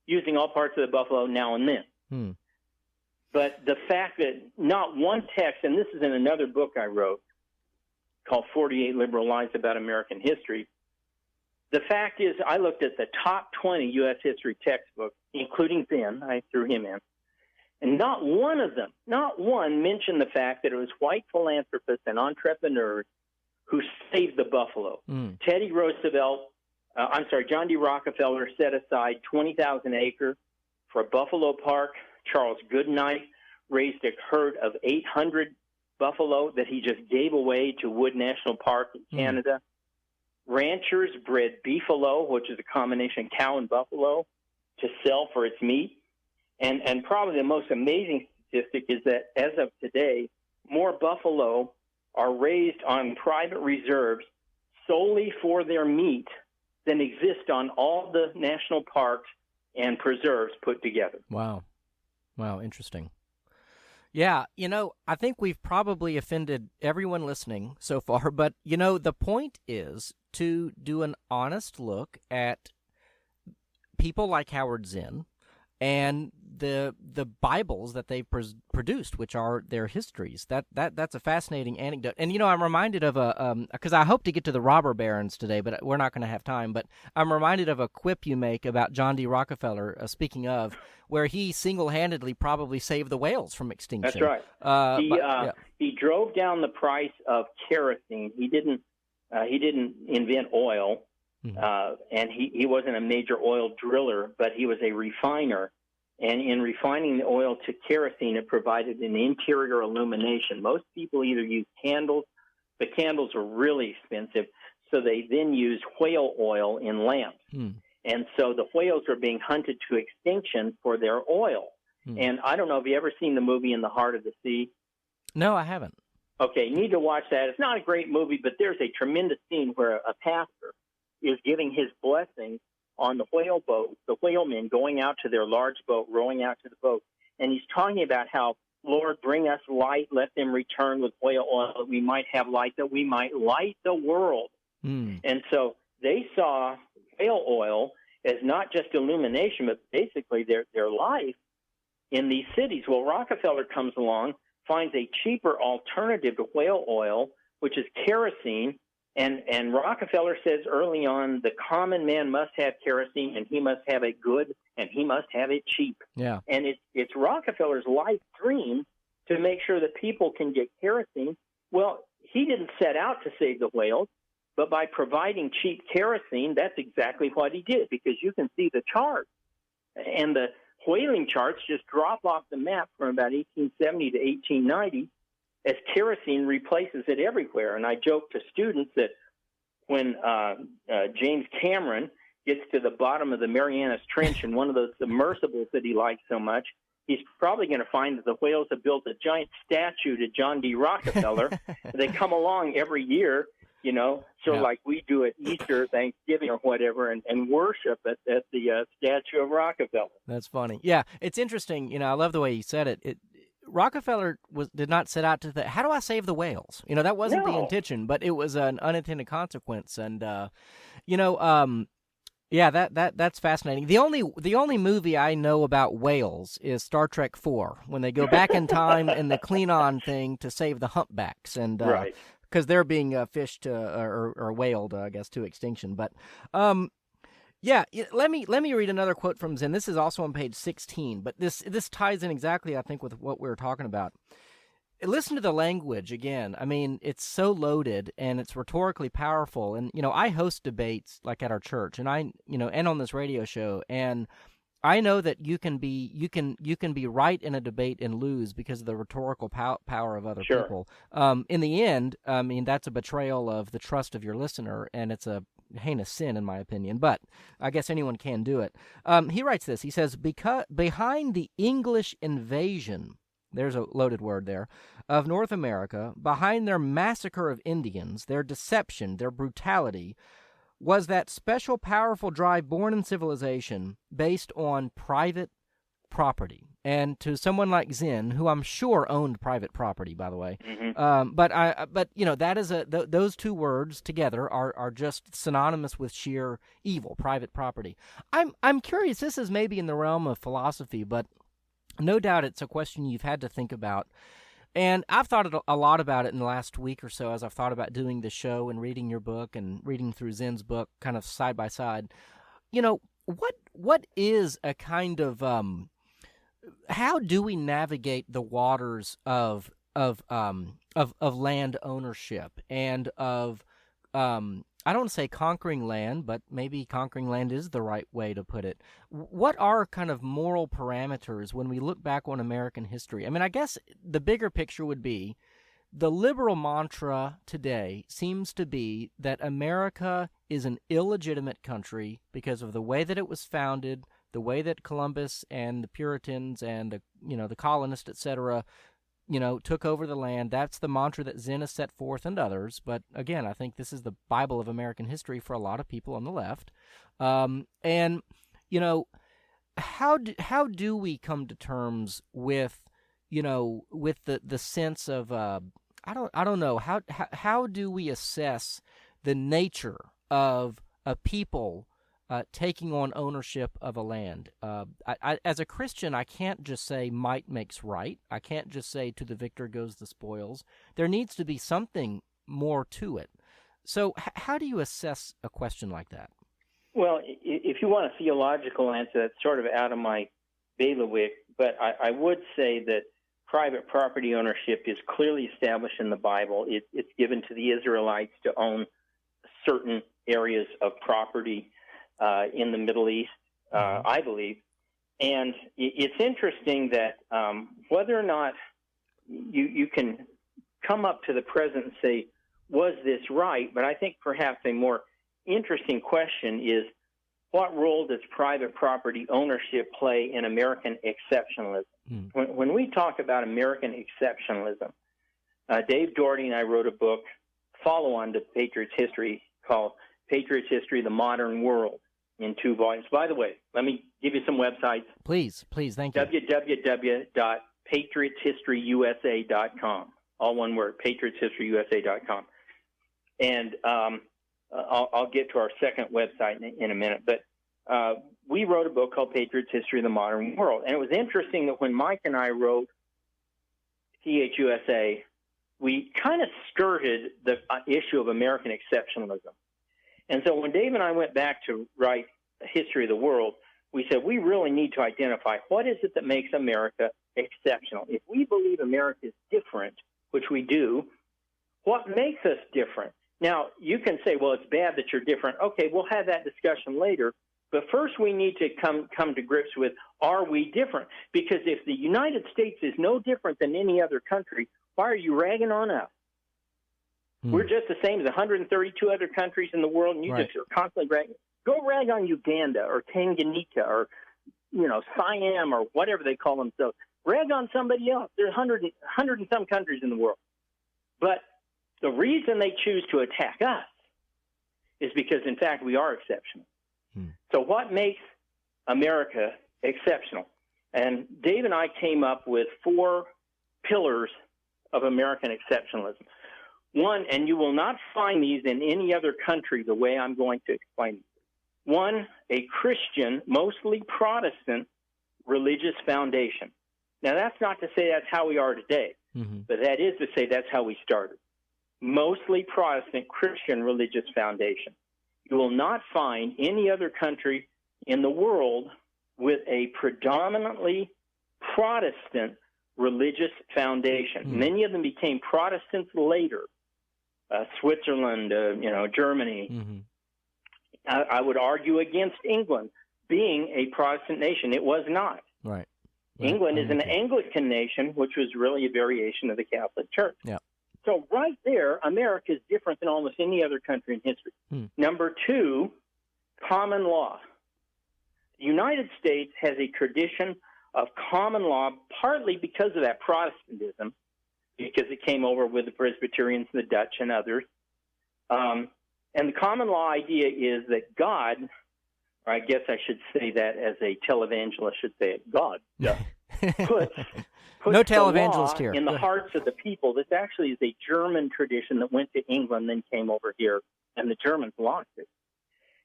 B: using all parts of the buffalo now and then. But the fact that not one text, and this is in another book I wrote called 48 Liberal Lies About American History, the fact is I looked at the top 20 U.S. history textbooks, including Zinn, I threw him in, and not one of them, not one, mentioned the fact that it was white philanthropists and entrepreneurs who saved the buffalo. Teddy Roosevelt, John D. Rockefeller set aside 20,000 acres for a buffalo park. Charles Goodnight raised a herd of 800 buffalo that he just gave away to Wood National Park in Canada. Ranchers bred beefalo, which is a combination cow and buffalo, to sell for its meat. And probably the most amazing statistic is that as of today, more buffalo are raised on private reserves solely for their meat than exist on all the national parks and preserves put together.
A: Wow, interesting. Yeah, I think we've probably offended everyone listening so far, but, the point is to do an honest look at people like Howard Zinn and the Bibles that they've produced, which are their histories. That's a fascinating anecdote. And, I'm reminded of because I hope to get to the robber barons today, but we're not going to have time. But I'm reminded of a quip you make about John D. Rockefeller, speaking of, where he single-handedly probably saved the whales from extinction.
B: That's right. He drove down the price of kerosene. He didn't invent oil. And he wasn't a major oil driller, but he was a refiner. And in refining the oil to kerosene, it provided an interior illumination. Most people either use candles, but candles are really expensive, so they then use whale oil in lamps. And so the whales are being hunted to extinction for their oil. And I don't know, have you ever seen the movie In the Heart of the Sea?
A: No, I haven't.
B: Okay, you need to watch that. It's not a great movie, but there's a tremendous scene where a pastor is giving his blessing on the whale boat, the whalemen going out to their large boat, rowing out to the boat. And he's talking about how, Lord, bring us light, let them return with whale oil, that we might have light, that we might light the world. And so they saw whale oil as not just illumination, but basically their life in these cities. Well, Rockefeller comes along, finds a cheaper alternative to whale oil, which is kerosene, and Rockefeller says early on, the common man must have kerosene, and he must have it good, and he must have it cheap.
A: Yeah.
B: And it's Rockefeller's life dream to make sure that people can get kerosene. Well, he didn't set out to save the whales, but by providing cheap kerosene, that's exactly what he did, because you can see the charts. And the whaling charts just drop off the map from about 1870 to 1890 as kerosene replaces it everywhere. And I joke to students that when James Cameron gets to the bottom of the Marianas Trench in one of those submersibles that he likes so much, he's probably going to find that the whales have built a giant statue to John D. Rockefeller. They come along every year, you know, sort of like we do at Easter, Thanksgiving, or whatever, and worship at the statue of Rockefeller.
A: That's funny. Yeah, it's interesting. You know, I love the way you said it. Rockefeller did not set out to how do I save the whales? You know, that wasn't the intention, but it was an unintended consequence. And yeah, that's fascinating. The only movie I know about whales is Star Trek IV, when they go back in time in the Klingon thing to save the humpbacks, and because they're being fished or whaled, I guess, to extinction. But yeah, let me read another quote from Zinn. This is also on page 16, but this ties in exactly, I think, with what we were talking about. Listen to the language again. I mean, it's so loaded and it's rhetorically powerful. And, you know, I host debates like at our church, and and on this radio show, and I know that you can be right in a debate and lose because of the rhetorical power of other people. In the end, I mean, that's a betrayal of the trust of your listener, and it's a heinous sin, in my opinion. But I guess anyone can do it. He writes this. He says, behind the English invasion, there's a loaded word there, of North America, behind their massacre of Indians, their deception, their brutality, was that special powerful drive born in civilization based on private property. And to someone like Zinn, who I'm sure owned private property, by the way, but you know, that is those two words together are just synonymous with sheer evil, private property. I'm curious. This is maybe in the realm of philosophy, but no doubt it's a question you've had to think about. And I've thought a lot about it in the last week or so as I've thought about doing the show and reading your book and reading through Zinn's book kind of side by side. You know, what is a kind of how do we navigate the waters of land ownership and of I don't want to say conquering land, but maybe conquering land is the right way to put it. What are kind of moral parameters when we look back on American history? I mean, I guess the bigger picture would be the liberal mantra today seems to be that America is an illegitimate country because of the way that it was founded, the way that Columbus and the Puritans and the colonists, etc., took over the land. That's the mantra that Zinn has set forth and others. But again, I think this is the Bible of American history for a lot of people on the left. And how do we come to terms with the sense of I don't know how do we assess the nature of a people taking on ownership of a land? As a Christian, I can't just say might makes right. I can't just say to the victor goes the spoils. There needs to be something more to it. So how do you assess a question like that?
B: Well, if you want a theological answer, that's sort of out of my bailiwick, but I would say that private property ownership is clearly established in the Bible. It's given to the Israelites to own certain areas of property in the Middle East, I believe. And it's interesting that whether or not you can come up to the present and say, was this right? But I think perhaps a more interesting question is, what role does private property ownership play in American exceptionalism? When we talk about American exceptionalism, Dave Doherty and I wrote a book, follow-on to Patriot's History, called Patriot's History, The Modern World, in 2 volumes. By the way, let me give you some websites.
A: Please, thank you.
B: www.patriotshistoryusa.com. All one word, patriotshistoryusa.com. And I'll get to our second website in a minute. But we wrote a book called Patriot's History of the Modern World. And it was interesting that when Mike and I wrote PHUSA, we kind of skirted the issue of American exceptionalism. And so when Dave and I went back to write a history of the world, we said we really need to identify what is it that makes America exceptional. If we believe America is different, which we do, What makes us different? Now, you can say, well, it's bad that you're different. Okay, we'll have that discussion later. But first we need to come to grips with, are we different? Because if the United States is no different than any other country, why are you ragging on us? We're just the same as 132 other countries in the world, and you just are constantly ragging. Go rag on Uganda or Tanganyika or, Siam or whatever they call themselves. Rag on somebody else. There's 100 and some countries in the world. But the reason they choose to attack us is because, in fact, we are exceptional. So what makes America exceptional? And Dave and I came up with 4 pillars of American exceptionalism. One, and you will not find these in any other country the way I'm going to explain them. One, a Christian, mostly Protestant, religious foundation. Now, that's not to say that's how we are today, but that is to say that's how we started. Mostly Protestant, Christian, religious foundation. You will not find any other country in the world with a predominantly Protestant religious foundation. Many of them became Protestants later. Switzerland, Germany. I would argue against England being a Protestant nation. It was not.
A: Right.
B: England is an Anglican nation, which was really a variation of the Catholic Church.
A: Yeah.
B: So right there, America is different than almost any other country in history. Number 2, common law. The United States has a tradition of common law, partly because of that Protestantism, because it came over with the Presbyterians, the Dutch, and others. And the common law idea is that God, or I guess I should say that as a televangelist should say it, God puts
A: no
B: the
A: televangelist
B: law
A: here.
B: in the hearts of the people. This actually is a German tradition that went to England, then came over here, and the Germans lost it.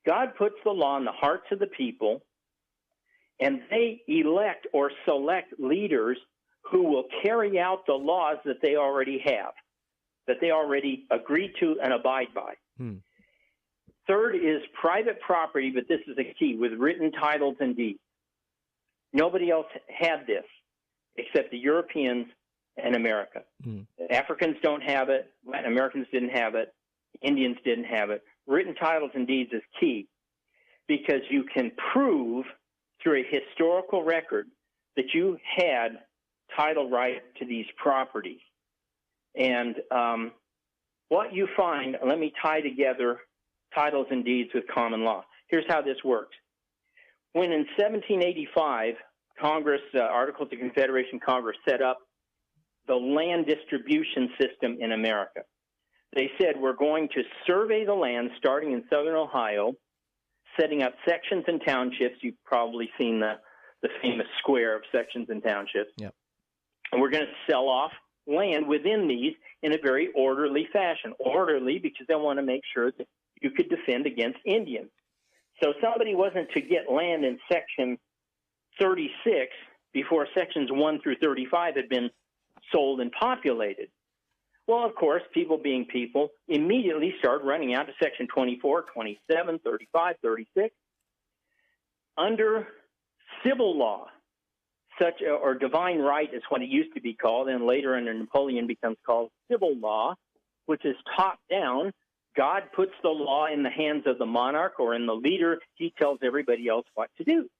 B: God puts the law in the hearts of the people, and they elect or select leaders who will carry out the laws that they already have, that they already agree to and abide by. Third is private property, but this is a key, with written titles and deeds. Nobody else had this except the Europeans and America. Africans don't have it. Latin Americans didn't have it. Indians didn't have it. Written titles and deeds is key because you can prove through a historical record that you had title right to these properties. And what you find, let me tie together titles and deeds with common law. Here's how this works. When in 1785, Congress, Articles of Confederation Congress, set up the land distribution system in America. They said, we're going to survey the land starting in southern Ohio, setting up sections and townships. You've probably seen the famous square of sections and townships.
A: Yep.
B: And we're going to sell off land within these in a very orderly fashion. Orderly because they want to make sure that you could defend against Indians. So somebody wasn't to get land in Section 36 before Sections 1 through 35 had been sold and populated. Well, of course, people being people, immediately start running out to Section 24, 27, 35, 36. Under civil law, or divine right is what it used to be called, and later under Napoleon becomes called civil law, which is top down. God puts the law in the hands of the monarch or in the leader. He tells everybody else what to do.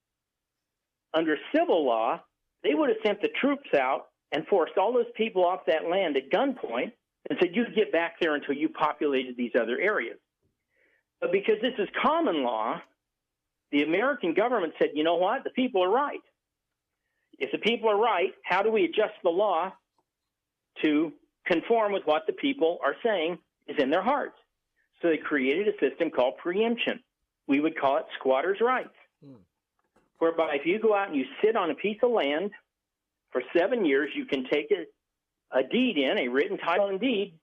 B: Under civil law, they would have sent the troops out and forced all those people off that land at gunpoint and said, you get back there until you populated these other areas. But because this is common law, the American government said, you know what? The people are right. If the people are right, how do we adjust the law to conform with what the people are saying is in their hearts? So they created a system called preemption. We would call it squatters' rights, whereby if you go out and you sit on a piece of land for 7 years, you can take a deed in, a written title and deed,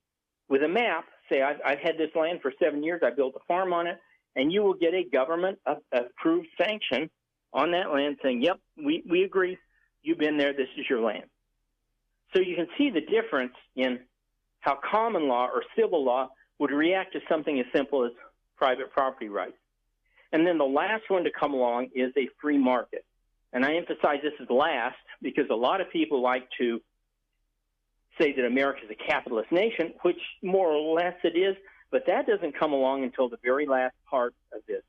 B: with a map, say, I've had this land for 7 years, I built a farm on it, and you will get a government-approved sanction on that land saying, yep, we agree, you've been there, this is your land. So you can see the difference in how common law or civil law would react to something as simple as private property rights. And then the last one to come along is a free market. And I emphasize this is last because a lot of people like to say that America is a capitalist nation, which more or less it is, but that doesn't come along until the very last part of this.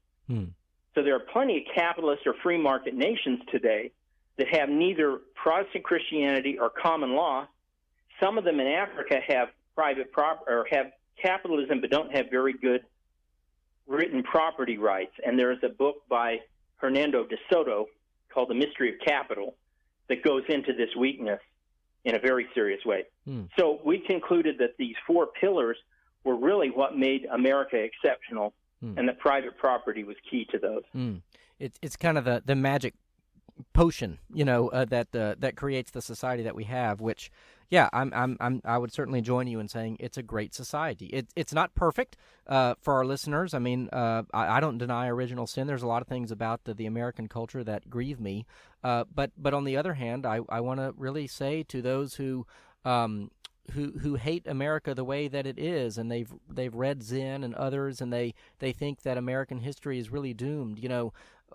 B: So there are plenty of capitalist or free market nations today that have neither Protestant Christianity or common law. Some of them in Africa have private or have capitalism but don't have very good written property rights. And there is a book by Hernando de Soto called The Mystery of Capital that goes into this weakness in a very serious way. So we concluded that these four pillars were really what made America exceptional, and that private property was key to those.
A: It's kind of the magic potion, that creates the society that we have. Which, yeah, I would certainly join you in saying it's a great society. It's not perfect for our listeners. I mean, I don't deny original sin. There's a lot of things about the American culture that grieve me. But on the other hand, I want to really say to those who hate America the way that it is, and they've read Zinn and others, and they think that American history is really doomed.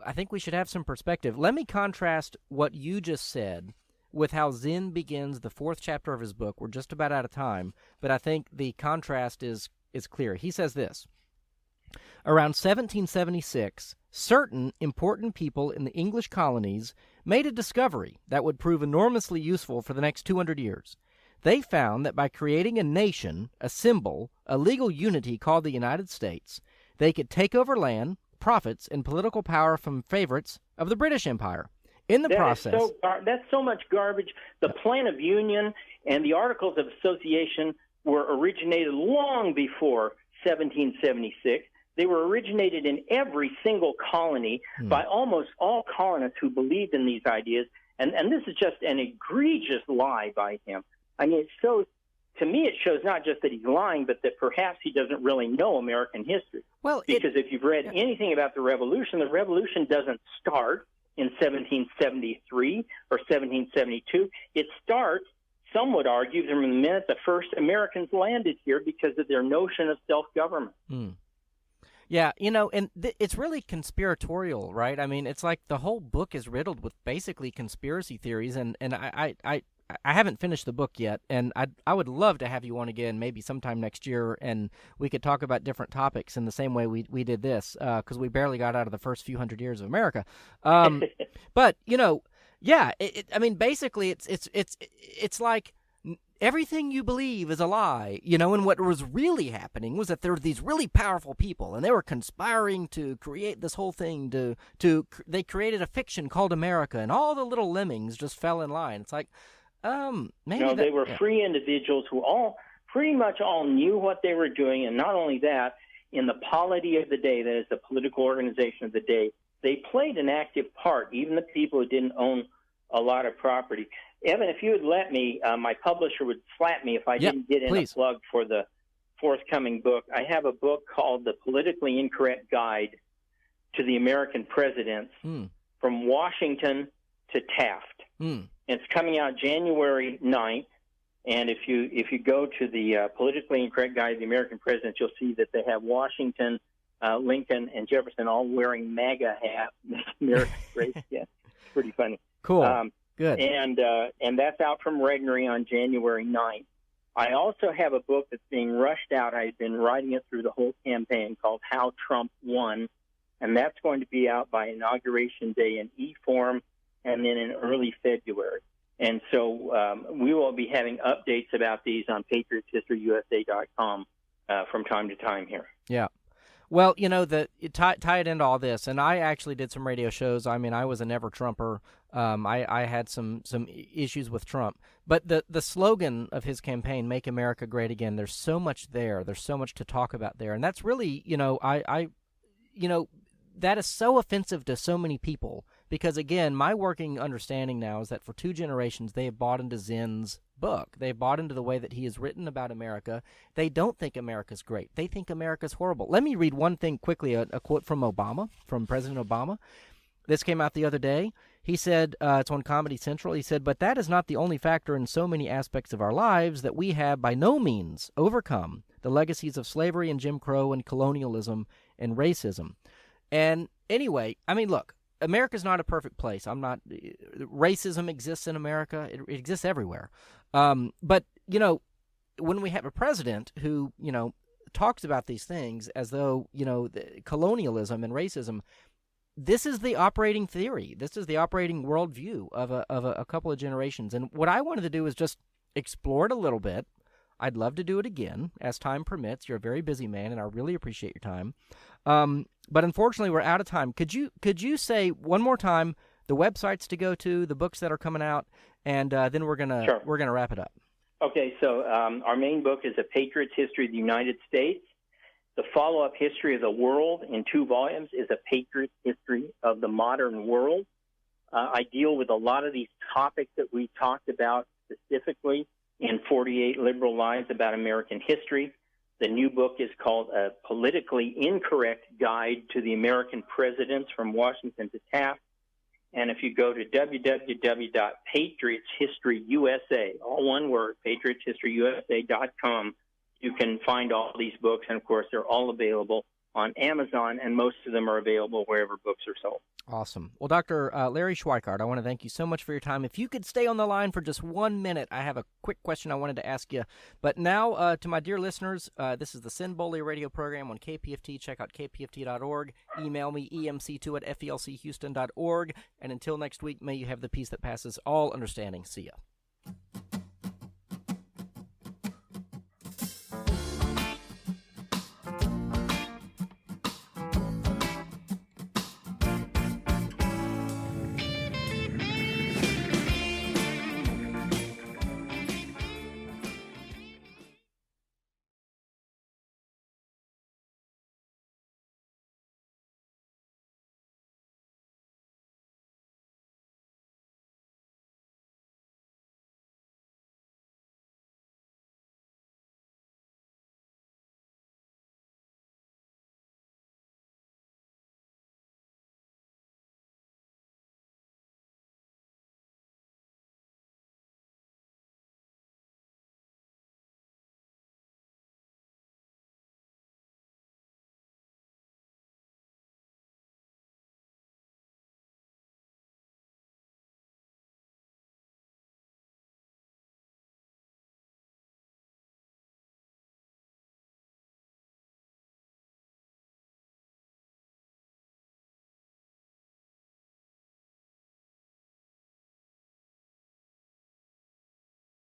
A: I think we should have some perspective. Let me contrast what you just said with how Zinn begins the 4th chapter of his book. We're just about out of time, but I think the contrast is clear. He says this: around 1776, certain important people in the English colonies made a discovery that would prove enormously useful for the next 200 years. They found that by creating a nation, a symbol, a legal unity called the United States, they could take over land, profits, and political power from favorites of the British Empire. In the process...
B: That's so much garbage. The Plan of Union and the Articles of Association were originated long before 1776. They were originated in every single colony by almost all colonists who believed in these ideas. And this is just an egregious lie by him. I mean, to me, it shows not just that he's lying, but that perhaps he doesn't really know American history. Because if you've read anything about the Revolution doesn't start in 1773 or 1772. It starts, some would argue, from the minute the first Americans landed here because of their notion of self-government.
A: Yeah, and it's really conspiratorial, right? I mean, it's like the whole book is riddled with basically conspiracy theories, and I haven't finished the book yet, and I would love to have you on again maybe sometime next year, and we could talk about different topics in the same way we did this, because we barely got out of the first few hundred years of America. But, yeah, I mean, basically it's like everything you believe is a lie, and what was really happening was that there were these really powerful people, and they were conspiring to create this whole thing, they created a fiction called America, and all the little lemmings just fell in line. It's like, maybe
B: they were free individuals who pretty much all knew what they were doing, and not only that, in the polity of the day, that is the political organization of the day, they played an active part, even the people who didn't own a lot of property. Evan, if you would let me, my publisher would slap me if I didn't get in a plug for the forthcoming book. I have a book called The Politically Incorrect Guide to the American Presidents, from Washington to Taft. It's coming out January 9th, and if you go to the Politically Incorrect Guide to the American Presidents, you'll see that they have Washington, Lincoln, and Jefferson all wearing MAGA hats. American race. Yeah, pretty funny.
A: Cool. Good.
B: And that's out from Regnery on January 9th. I also have a book that's being rushed out. I've been writing it through the whole campaign, called How Trump Won, and that's going to be out by Inauguration Day in e-form and then in early February. And so we will be having updates about these on patriotshistoryusa.com from time to time here.
A: Yeah. Well, tie it into all this, and I actually did some radio shows. I mean, I was a never-Trumper. I had some issues with Trump. But the slogan of his campaign, Make America Great Again, there's so much there. There's so much to talk about there. And that's really, that is so offensive to so many people because, again, my working understanding now is that for 2 generations they have bought into Zinn's book. They've bought into the way that he has written about America. They don't think America's great. They think America's horrible. Let me read one thing quickly, a quote from Obama, from President Obama. This came out the other day. He said, it's on Comedy Central, he said, "But that is not the only factor in so many aspects of our lives that we have by no means overcome the legacies of slavery and Jim Crow and colonialism and racism." And anyway, I mean, look, America's not a perfect place. Racism exists in America. It exists everywhere. But you know, when we have a president who, you know, talks about these things as though, you know, colonialism and racism, this is the operating theory. This is the operating worldview of a couple of generations. And what I wanted to do is just explore it a little bit. I'd love to do it again as time permits. You're a very busy man, and I really appreciate your time. But unfortunately, we're out of time. Could you say one more time the websites to go to, the books that are coming out, and then we're gonna wrap it up.
B: Okay, so our main book is A Patriot's History of the United States. The follow-up History of the World in 2 volumes is A Patriot's History of the Modern World. I deal with a lot of these topics that we talked about specifically in 48 Liberal Lies About American History. The new book is called A Politically Incorrect Guide to the American Presidents from Washington to Taft. And if you go to www.patriotshistoryusa, all one word, patriotshistoryusa.com, you can find all these books. And, of course, they're all available on Amazon, and most of them are available wherever books are sold.
A: Awesome. Well, Dr. Larry Schweikart, I want to thank you so much for your time. If you could stay on the line for just 1 minute, I have a quick question I wanted to ask you. But now, to my dear listeners, this is the Sin Bully radio program on KPFT. Check out kpft.org. Email me, emc2@flchouston.org. And until next week, may you have the peace that passes all understanding. See ya.